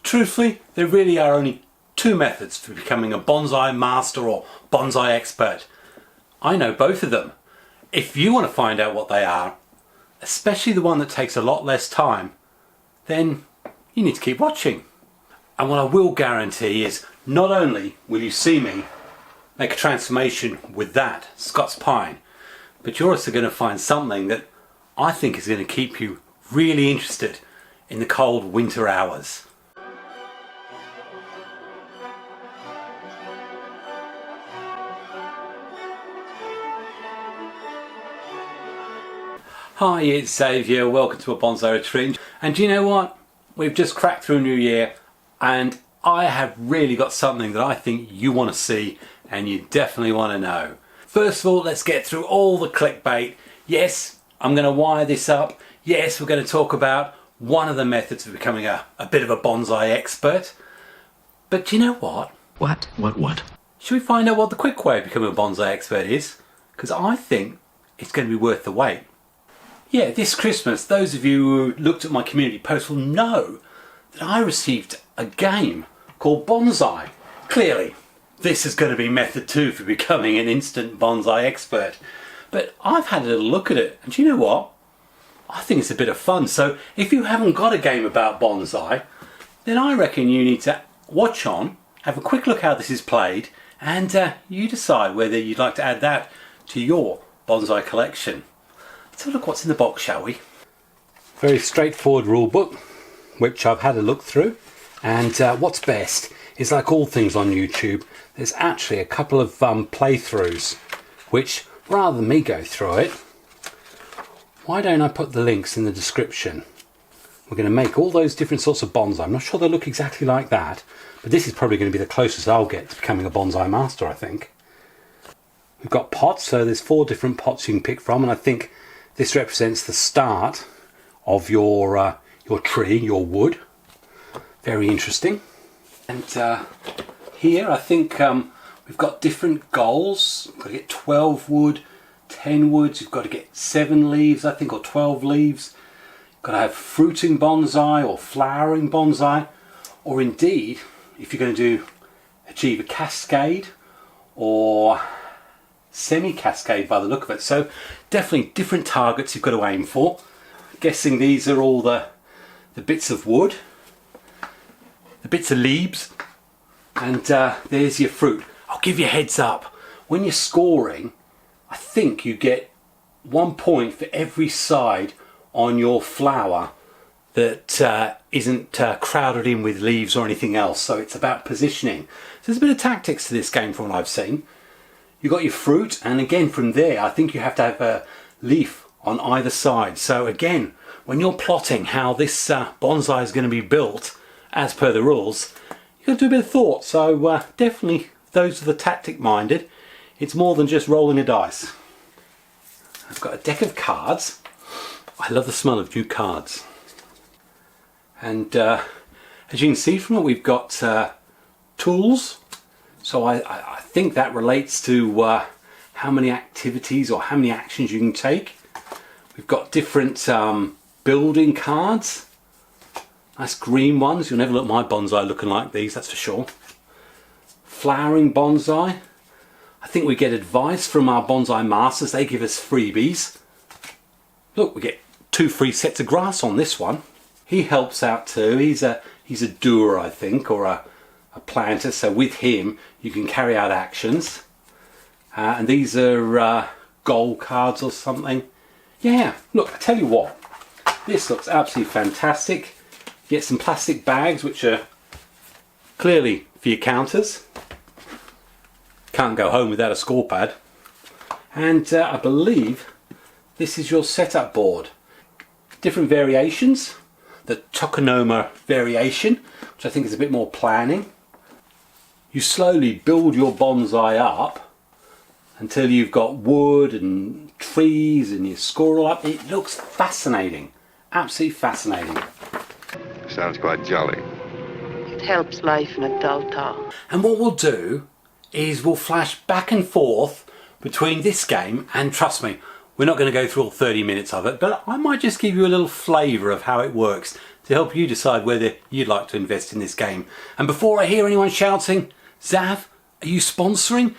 Truthfully, there really are only two methods for becoming a bonsai master or bonsai expert. I know both of them. If you want to find out what they are, especially the one that takes a lot less time, then you need to keep watching. And what I will guarantee is not only will you see me make a transformation with that Scots Pine, but you're also going to find something that I think is going to keep you really interested in the cold winter hours. Hi, it's Xavier, welcome to a Bonsai Retreat. And do you know what? We've just cracked through a new year and I have really got something that I think you want to see and you definitely want to know. First of all, let's get through all the clickbait. Yes, I'm going to wire this up. Yes, we're going to talk about one of the methods of becoming a bit of a bonsai expert. But do you know what? What? Should we find out what the quick way of becoming a bonsai expert is? Because I think it's going to be worth the wait. Yeah, this Christmas, those of you who looked at my community post will know that I received a game called Bonsai. Clearly, this is going to be method 2 for becoming an instant bonsai expert. But I've had a little look at it, and do you know what? I think it's a bit of fun. So if you haven't got a game about bonsai, then I reckon you need to watch on, have a quick look how this is played, and you decide whether you'd like to add that to your bonsai collection. Let's have a look what's in the box, shall we? Very straightforward rule book, which I've had a look through. And what's best is, like all things on YouTube, there's actually a couple of playthroughs, which rather than me go through it, why don't I put the links in the description? We're going to make all those different sorts of bonsai. I'm not sure they'll look exactly like that, but this is probably going to be the closest I'll get to becoming a bonsai master, I think. We've got pots, so there's 4 different pots you can pick from, and I think this represents the start of your tree, your wood. Very interesting. And here I think we've got different goals. We've got to get 12 wood, 10 woods. You've got to get 7 leaves, I think, or 12 leaves. You've got to have fruiting bonsai or flowering bonsai. Or indeed, if you're going to achieve a cascade or semi-cascade by the look of it. So definitely different targets you've got to aim for. Guessing these are all the bits of wood, the bits of leaves, and there's your fruit. I'll give you a heads up. When you're scoring, I think you get 1 point for every side on your flower that isn't crowded in with leaves or anything else. So it's about positioning. So there's a bit of tactics to this game from what I've seen. You've got your fruit, and again from there I think you have to have a leaf on either side. So again, when you're plotting how this bonsai is going to be built as per the rules, you've got to do a bit of thought. So definitely those are the tactic minded. It's more than just rolling a dice. I've got a deck of cards. I love the smell of new cards. And as you can see from it, we've got tools. So I think that relates to how many activities or how many actions you can take. We've got different building cards. Nice green ones. You'll never look at my bonsai looking like these, that's for sure. Flowering bonsai. I think we get advice from our Bonsai Masters. They give us freebies. Look, we get 2 free sets of grass on this one. He helps out too. He's a doer, I think, or a planter, so with him you can carry out actions, and these are goal cards or something. Yeah, look, I tell you what, this looks absolutely fantastic. You get some plastic bags which are clearly for your counters. Can't go home without a score pad. And I believe this is your setup board. Different variations. The Tokonoma variation, which I think is a bit more planning. You slowly build your bonsai up until you've got wood and trees and you score all up. It looks fascinating, absolutely fascinating. Sounds quite jolly. It helps life in a dull town. And what we'll do is we'll flash back and forth between this game and, trust me, we're not going to go through all 30 minutes of it, but I might just give you a little flavour of how it works to help you decide whether you'd like to invest in this game. And before I hear anyone shouting, Xav, are you sponsoring?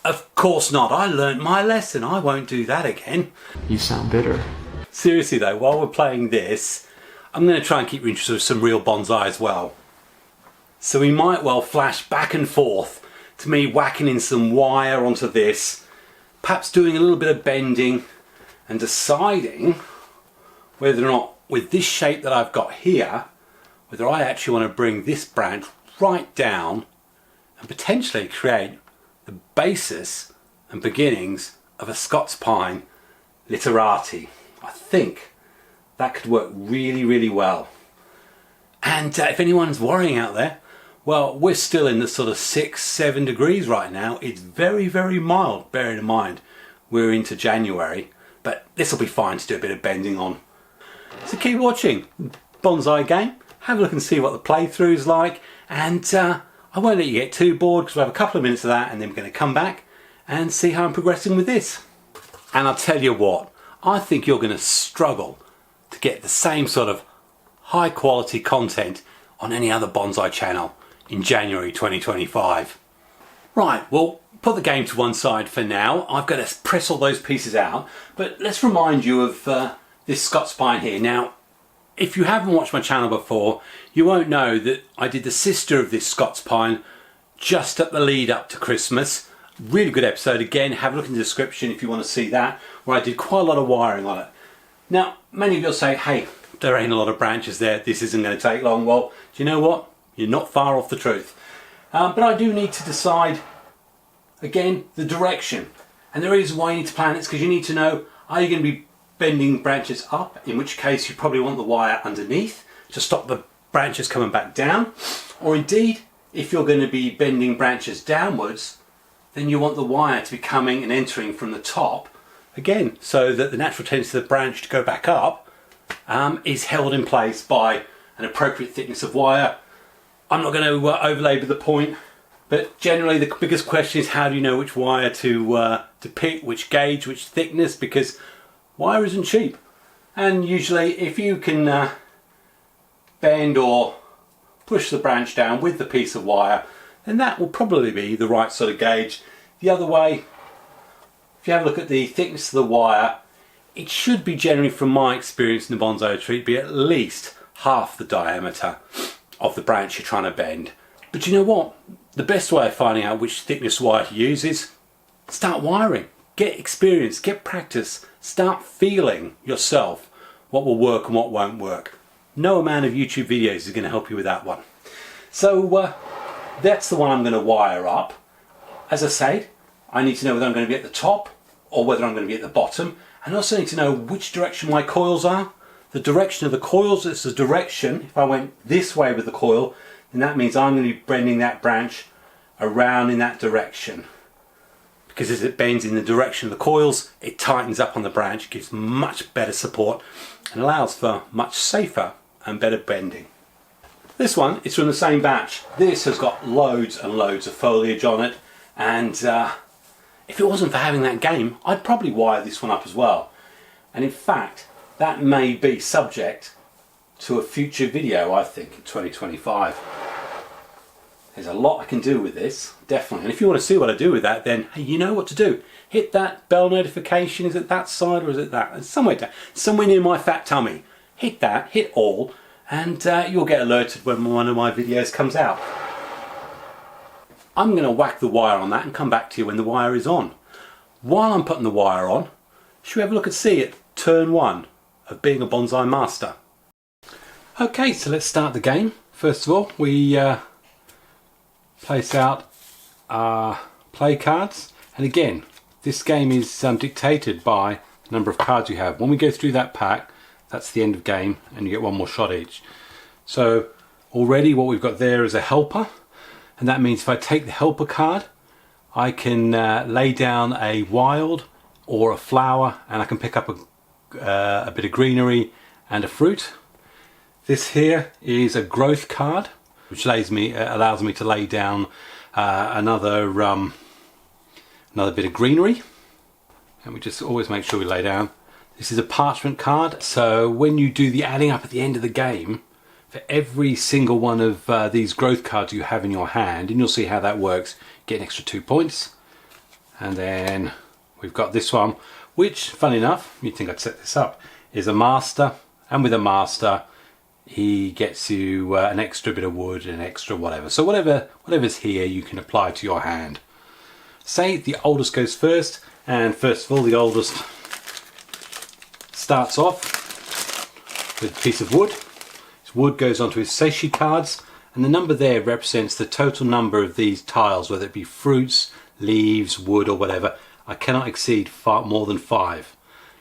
Of course not. I learnt my lesson. I won't do that again. You sound bitter. Seriously though, while we're playing this, I'm going to try and keep you interested with some real bonsai as well. So we might well flash back and forth to me whacking in some wire onto this, perhaps doing a little bit of bending and deciding whether or not with this shape that I've got here, whether I actually want to bring this branch right down and potentially create the basis and beginnings of a Scots Pine Literati. I think that could work really, really well. And if anyone's worrying out there, well, we're still in the sort of 6-7 degrees right now. It's very, very mild, bearing in mind we're into January, but this will be fine to do a bit of bending on. So keep watching Bonsai Game, have a look and see what the playthrough's like, and I won't let you get too bored because we'll have a couple of minutes of that and then we're going to come back and see how I'm progressing with this. And I'll tell you what, I think you're going to struggle to get the same sort of high quality content on any other bonsai channel in January 2025. Right, well, put the game to one side for now. I've got to press all those pieces out, but let's remind you of this Scots Pine here. Now, if you haven't watched my channel before, you won't know that I did the sister of this Scots Pine just at the lead up to Christmas. Really good episode. Again, have a look in the description if you want to see that, where I did quite a lot of wiring on it. Now, many of you will say, hey, there ain't a lot of branches there, this isn't going to take long. Well, do you know what? You're not far off the truth. But I do need to decide, again, the direction. And the reason why you need to plan it is because you need to know, are you going to be bending branches up, in which case you probably want the wire underneath to stop the branches coming back down, or indeed if you're going to be bending branches downwards, then you want the wire to be coming and entering from the top again, so that the natural tendency of the branch to go back up is held in place by an appropriate thickness of wire. I'm not going to overlabour the point, but generally the biggest question is how do you know which wire to pick, which gauge, which thickness, because wire isn't cheap. And usually if you can bend or push the branch down with the piece of wire, then that will probably be the right sort of gauge. The other way, if you have a look at the thickness of the wire, it should be generally, from my experience in the bonsai retreat, be at least half the diameter of the branch you're trying to bend. But you know what? The best way of finding out which thickness wire to use is start wiring. Get experience, get practice, start feeling yourself what will work and what won't work. No amount of YouTube videos is going to help you with that one. So that's the one I'm going to wire up. As I said, I need to know whether I'm going to be at the top or whether I'm going to be at the bottom. And I also need to know which direction my coils are. The direction of the coils is the direction, if I went this way with the coil, then that means I'm going to be bending that branch around in that direction. Because as it bends in the direction of the coils, it tightens up on the branch, gives much better support and allows for much safer and better bending. This one is from the same batch. This has got loads and loads of foliage on it, and if it wasn't for having that game, I'd probably wire this one up as well. And in fact, that may be subject to a future video, I think, in 2025. There's a lot I can do with this, definitely. And if you want to see what I do with that, then hey, you know what to do. Hit that bell notification. Is it that side or is it that? It's somewhere down, somewhere near my fat tummy. Hit that, hit all, and you'll get alerted when one of my videos comes out. I'm going to whack the wire on that and come back to you when the wire is on. While I'm putting the wire on, should we have a look and see at turn 1 of being a Bonsai Master? Okay, so let's start the game. First of all, we place out our play cards, and again, this game is dictated by the number of cards you have. When we go through that pack, that's the end of game, and you get one more shot each. So already what we've got there is a helper, and that means if I take the helper card, I can lay down a wild or a flower, and I can pick up a bit of greenery and a fruit. This here is a growth card, which allows me to lay down another bit of greenery, and we just always make sure we lay down. This is a parchment card, so when you do the adding up at the end of the game, for every single one of these growth cards you have in your hand, and you'll see how that works, get an extra 2 points. And then we've got this one, which, funny enough, you'd think I'd set this up, is a master, and with a master he gets you an extra bit of wood, an extra whatever. So whatever's here you can apply to your hand. Say the oldest goes first, and first of all the oldest starts off with a piece of wood. His wood goes onto his seishi cards, and the number there represents the total number of these tiles, whether it be fruits, leaves, wood or whatever. I cannot exceed more than 5.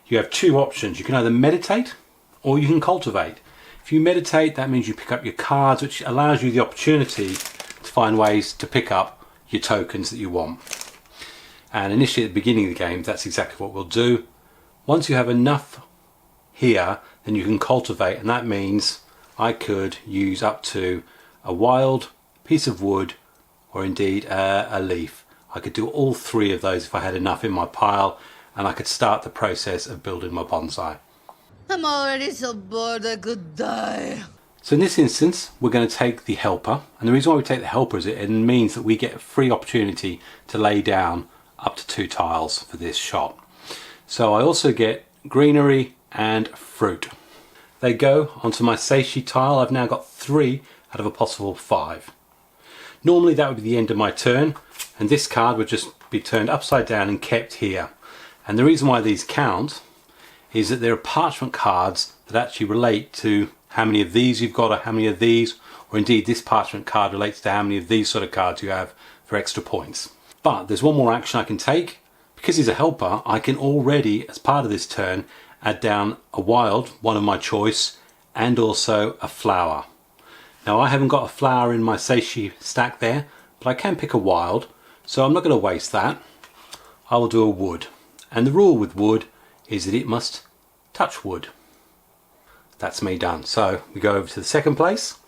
You have 2 options. You can either meditate or you can cultivate. If you meditate, that means you pick up your cards, which allows you the opportunity to find ways to pick up your tokens that you want. And initially at the beginning of the game, that's exactly what we'll do. Once you have enough here, then you can cultivate, and that means I could use up to a wild piece of wood or indeed a leaf. I could do all 3 of those if I had enough in my pile, and I could start the process of building my bonsai. I'm already so bored I could die. So in this instance, we're going to take the helper, and the reason why we take the helper is it means that we get a free opportunity to lay down up to 2 tiles for this shot. So I also get greenery and fruit. They go onto my seishi tile. I've now got 3 out of a possible 5. Normally that would be the end of my turn, and this card would just be turned upside down and kept here. And the reason why these count is that there are parchment cards that actually relate to how many of these you've got, or how many of these, or indeed this parchment card relates to how many of these sort of cards you have for extra points. But there's one more action I can take. Because he's a helper, I can already, as part of this turn, add down a wild, one of my choice, and also a flower. Now I haven't got a flower in my seishi stack there, but I can pick a wild, so I'm not going to waste that. I will do a wood. And the rule with wood is that it must touch wood. That's me done. So we go over to the second place.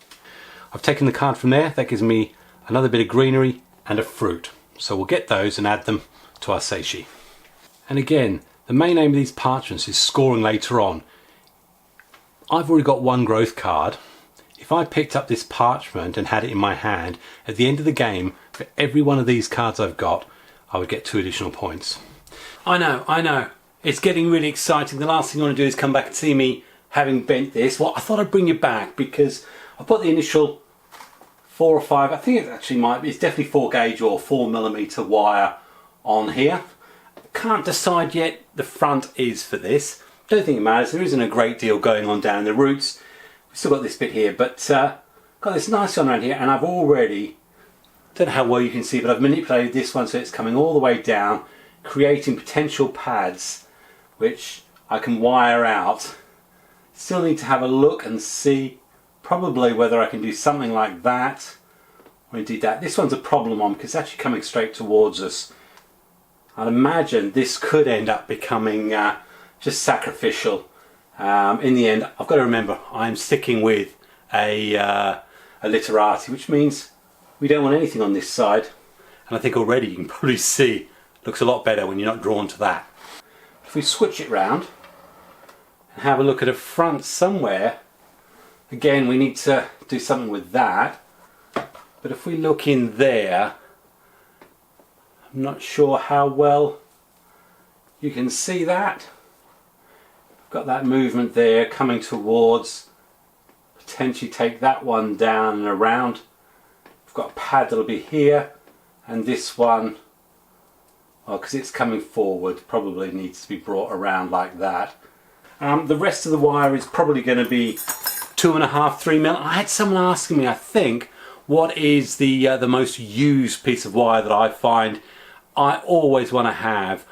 I've taken the card from there. That gives me another bit of greenery and a fruit. So we'll get those and add them to our seishi. And again, the main aim of these parchments is scoring later on. I've already got 1 growth card. If I picked up this parchment and had it in my hand, at the end of the game, for every one of these cards I've got, I would get 2 additional points. I know. It's getting really exciting. The last thing you want to do is come back and see me having bent this. Well, I thought I'd bring you back because I put the initial 4 or 5, I think it actually might be, it's definitely 4 gauge or 4mm wire on here. Can't decide yet the front is for this. Don't think it matters. There isn't a great deal going on down the roots. We've still got this bit here, but got this nice one around here, and I've already, don't know how well you can see, but I've manipulated this one so it's coming all the way down, creating potential pads which I can wire out. Still need to have a look and see probably whether I can do something like that or indeed that. This one's a problem one because it's actually coming straight towards us. I'd imagine this could end up becoming just sacrificial. In the end, I've got to remember I'm sticking with a Literati, which means we don't want anything on this side. And I think already you can probably see it looks a lot better when you're not drawn to that. If we switch it round and have a look at a front somewhere, again we need to do something with that. But if we look in there, I'm not sure how well you can see that. Got that movement there coming towards, potentially take that one down and around. We've got a pad that'll be here, and this one, well, because it's coming forward, probably needs to be brought around like that. The rest of the wire is probably going to be 2.5, 3mm. I had someone asking me, I think, what is the most used piece of wire that I find. I always want to have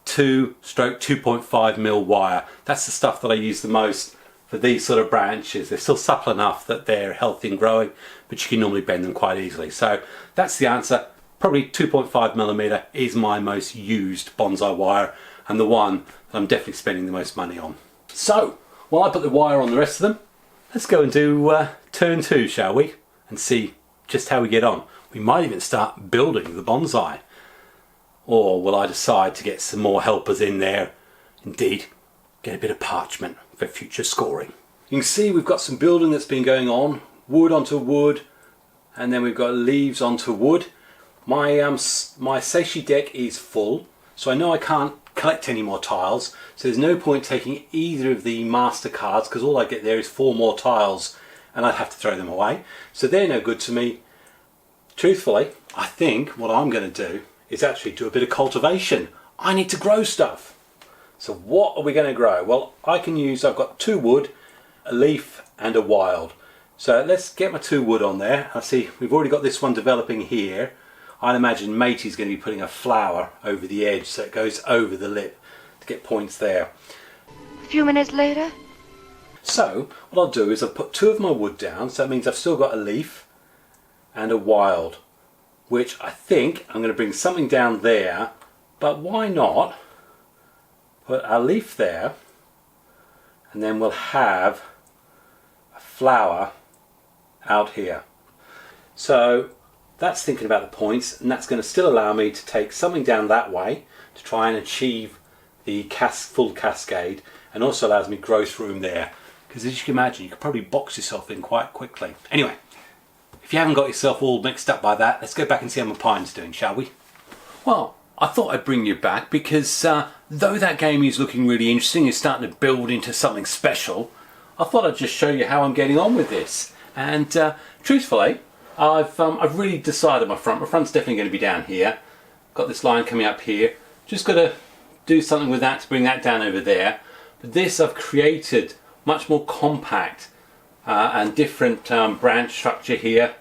2/2.5mm wire. That's the stuff that I use the most for these sort of branches. They're still supple enough that they're healthy and growing, but you can normally bend them quite easily. So that's the answer. Probably 2.5mm is my most used bonsai wire, and the one that I'm definitely spending the most money on. So while I put the wire on the rest of them, let's go and do turn 2, shall we, and see just how we get on. We might even start building the bonsai. Or will I decide to get some more helpers in there? Indeed, get a bit of parchment for future scoring. You can see we've got some building that's been going on, wood onto wood, and then we've got leaves onto wood. My seishi deck is full, so I know I can't collect any more tiles, so there's no point taking either of the master cards because all I get there is 4 more tiles and I'd have to throw them away. So they're no good to me. Truthfully, I think what I'm going to do is actually do a bit of cultivation. I need to grow stuff. So what are we going to grow? Well, I've got 2 wood, a leaf and a wild. So let's get my 2 wood on there. I see we've already got this one developing here. I'd imagine Matey's going to be putting a flower over the edge so it goes over the lip to get points there. A few minutes later. So what I'll do is I'll put 2 of my wood down, so that means I've still got a leaf and a wild, which I think I'm going to bring something down there, but why not put a leaf there and then we'll have a flower out here. So that's thinking about the points, and that's going to still allow me to take something down that way to try and achieve the full cascade, and also allows me growth room there, because as you can imagine you could probably box yourself in quite quickly. Anyway, if you haven't got yourself all mixed up by that, let's go back and see how my pine's doing, shall we? Well, I thought I'd bring you back because though that game is looking really interesting, it's starting to build into something special, I thought I'd just show you how I'm getting on with this. And truthfully, I've really decided my front. My front's definitely going to be down here. Got this line coming up here. Just got to do something with that to bring that down over there. But this I've created much more compact and different branch structure here.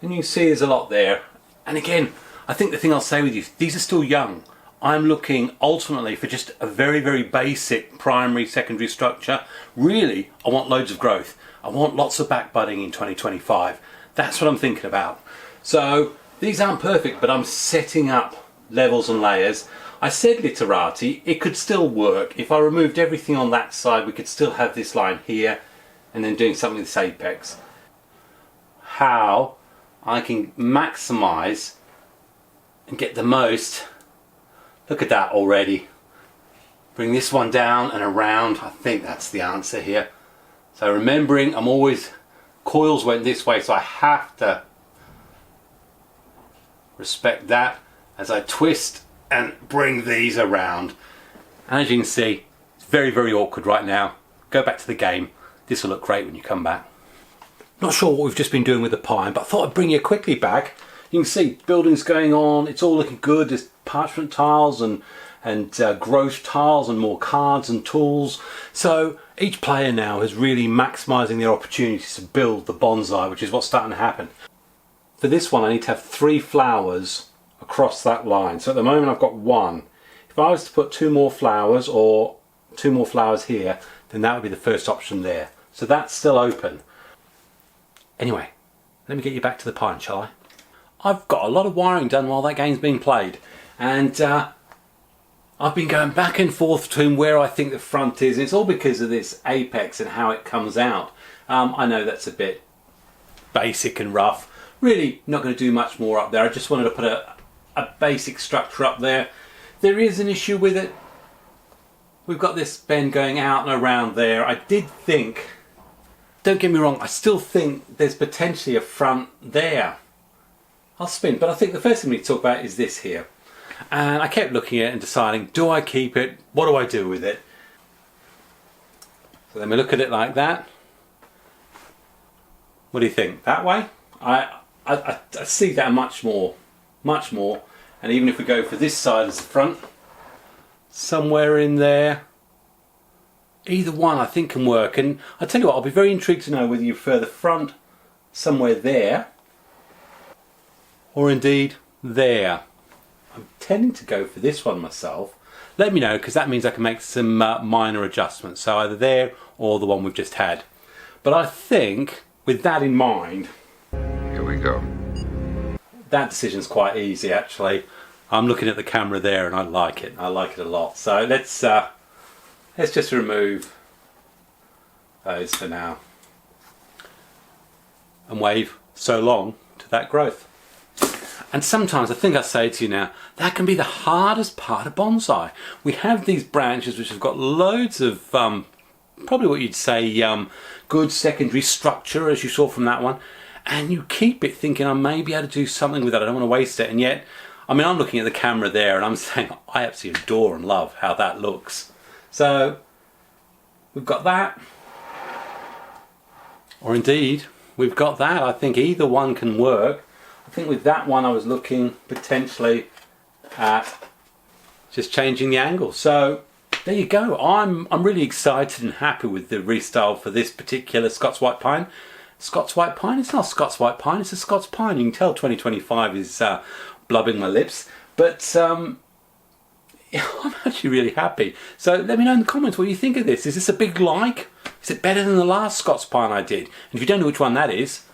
And you can see there's a lot there. And again, I think the thing I'll say with you, these are still young. I'm looking ultimately for just a very, very basic primary, secondary structure. Really, I want loads of growth. I want lots of back budding in 2025. That's what I'm thinking about. So these aren't perfect, but I'm setting up levels and layers. I said Literati, it could still work. If I removed everything on that side, we could still have this line here and then doing something with this apex. How I can maximize and get the most. Look at that already. Bring this one down and around. I think that's the answer here. So remembering, coils went this way, so I have to respect that as I twist and bring these around. And as you can see, it's very, very awkward right now. Go back to the game. This will look great when you come back. Not sure what we've just been doing with the pine, but I thought I'd bring you quickly back. You can see building's going on, it's all looking good. There's parchment tiles and growth tiles and more cards and tools. So each player now is really maximising their opportunities to build the bonsai, which is what's starting to happen. For this one I need to have 3 flowers across that line. So at the moment I've got 1. If I was to put 2 more flowers or 2 more flowers here, then that would be the first option there. So that's still open. Anyway, let me get you back to the pine, shall I? I've got a lot of wiring done while that game's being played, and I've been going back and forth between where I think the front is. It's all because of this apex and how it comes out. I know that's a bit basic and rough. Really not going to do much more up there. I just wanted to put a basic structure up there. There is an issue with it. We've got this bend going out and around there. I did think, don't get me wrong, I still think there's potentially a front there. I'll spin, but I think the first thing we need to talk about is this here. And I kept looking at it and deciding, do I keep it? What do I do with it? So then we look at it like that. What do you think? That way? I see that much more. And even if we go for this side as the front, somewhere in there, either one I think can work. And I tell you what, I'll be very intrigued to know whether you prefer the front somewhere there, or indeed there. I'm tending to go for this one myself. Let me know, because that means I can make some minor adjustments, so either there or the one we've just had. But I think with that in mind, Here we go. that decision's quite easy actually. I'm looking at the camera there and I like it a lot. So let's just remove those for now and wave so long to that growth. And sometimes I think I say to you now, that can be the hardest part of bonsai. We have these branches which have got loads of probably what you'd say good secondary structure, as you saw from that one, and you keep it thinking, I may be able to do something with that, I don't want to waste it. And yet, I mean, I'm looking at the camera there and I'm saying I absolutely adore and love how that looks. So we've got that, or indeed we've got that. I think either one can work. I think with that one I was looking potentially at just changing the angle. So there you go. I'm really excited and happy with the restyle for this particular Scots White Pine. Scots White Pine? It's not Scots White Pine, it's a Scots Pine. You can tell 2025 is blubbing my lips, but yeah, I'm actually really happy. So let me know in the comments what you think of this. Is this a big like? Is it better than the last Scots Pine I did? And if you don't know which one that is,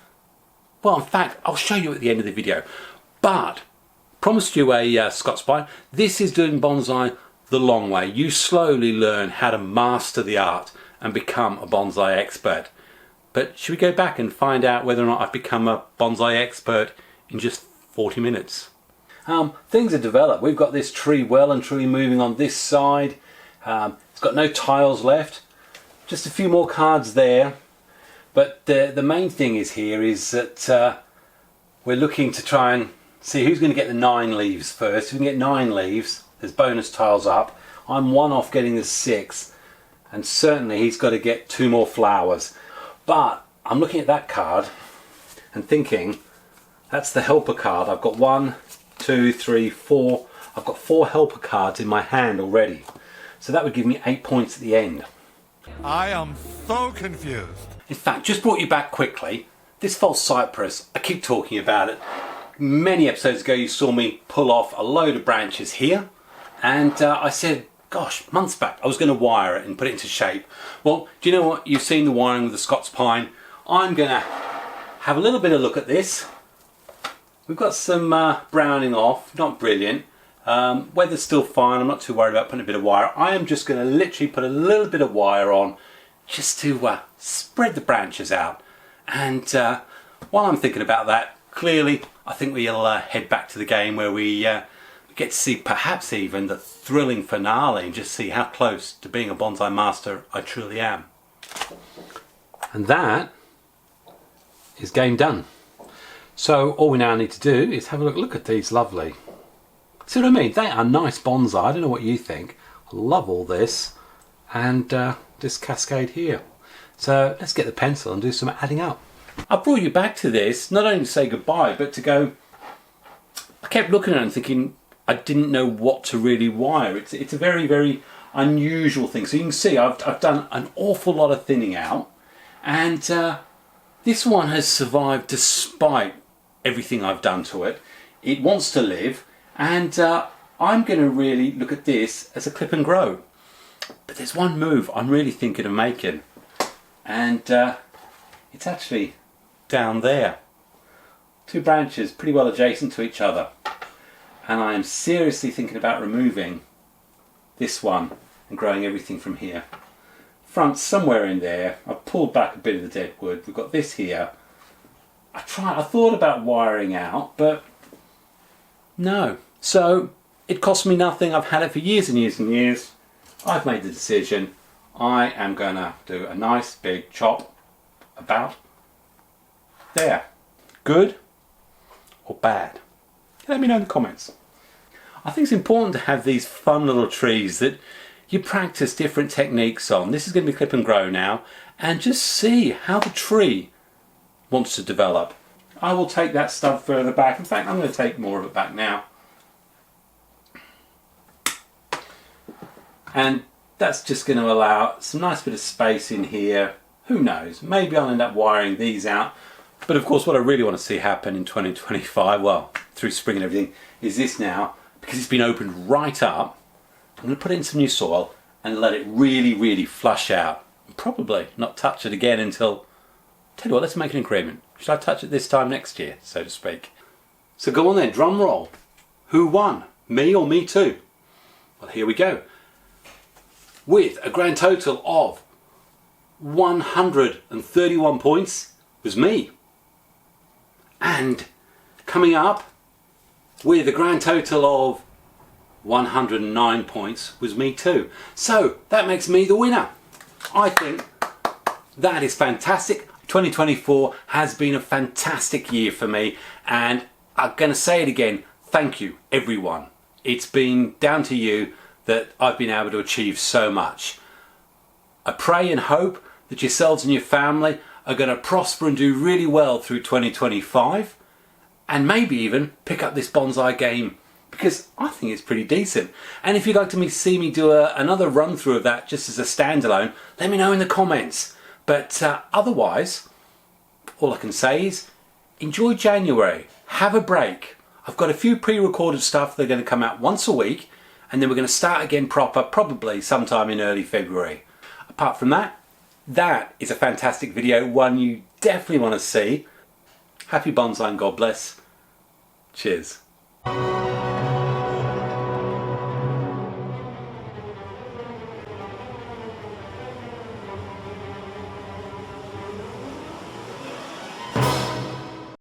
well, in fact, I'll show you at the end of the video. But promised you a Scots Pine. This is doing bonsai the long way. You slowly learn how to master the art and become a bonsai expert. But should we go back and find out whether or not I've become a bonsai expert in just 40 minutes? Things are developed. We've got this tree well and truly moving on this side. It's got no tiles left. Just a few more cards there. But the main thing is here is that we're looking to try and see who's going to get the 9 leaves first. If we can get 9 leaves, there's bonus tiles up. I'm 1 off getting the 6. And certainly he's got to get 2 more flowers. But I'm looking at that card and thinking, that's the helper card. I've got 1, 2, 3, 4. I've got 4 helper cards in my hand already. So that would give me 8 points at the end. I am so confused. In fact, just brought you back quickly. This false cypress, I keep talking about it. Many episodes ago you saw me pull off a load of branches here. And I said, gosh, months back, I was going to wire it and put it into shape. Well, do you know what? You've seen the wiring with the Scots Pine. I'm going to have a little bit of a look at this. We've got some browning off, not brilliant. Weather's still fine, I'm not too worried about putting a bit of wire. I am just going to literally put a little bit of wire on just to spread the branches out. And while I'm thinking about that, clearly I think we'll head back to the game where we get to see perhaps even the thrilling finale and just see how close to being a Bonsai Master I truly am. And that is game done. So all we now need to do is have a look at these lovely. See what I mean? They are nice bonsai. I don't know what you think. I love all this. And this cascade here. So let's get the pencil and do some adding up. I brought you back to this not only to say goodbye, but to go. I kept looking at it and thinking I didn't know what to really wire. It's a very, very unusual thing. So you can see I've done an awful lot of thinning out, and this one has survived despite everything I've done to it. It wants to live, and I'm going to really look at this as a clip and grow. But there's one move I'm really thinking of making, and it's actually down there. 2 branches pretty well adjacent to each other, and I am seriously thinking about removing this one and growing everything from here. Front somewhere in there. I've pulled back a bit of the dead wood. We've got this here. I thought about wiring out, but no. So it cost me nothing. I've had it for years and years and years. I've made the decision. I am going to do a nice big chop about there. Good or bad? Let me know in the comments. I think it's important to have these fun little trees that you practice different techniques on. This is going to be clip and grow now, and just see how the tree wants to develop. I will take that stud further back. In fact, I'm going to take more of it back now. And that's just going to allow some nice bit of space in here. Who knows? Maybe I'll end up wiring these out. But of course, what I really want to see happen in 2025, well, through spring and everything, is this now, because it's been opened right up. I'm going to put it in some new soil and let it really, really flush out. And probably not touch it again until, tell you what, let's make an agreement. Should I touch it this time next year, so to speak? So go on then, drum roll. Who won? Me or me too? Well, here we go. With a grand total of 131 points was me. And coming up with a grand total of 109 points was me too. So that makes me the winner. I think that is fantastic. 2024 has been a fantastic year for me, and I'm going to say it again, thank you everyone. It's been down to you that I've been able to achieve so much. I pray and hope that yourselves and your family are going to prosper and do really well through 2025, and maybe even pick up this bonsai game, because I think it's pretty decent. And if you'd like to see me do another run through of that just as a standalone, let me know in the comments. But otherwise, all I can say is enjoy January, have a break. I've got a few pre-recorded stuff that are going to come out once a week, and then we're going to start again proper probably sometime in early February. Apart from that, that is a fantastic video, one you definitely want to see. Happy bonsai and God bless. Cheers.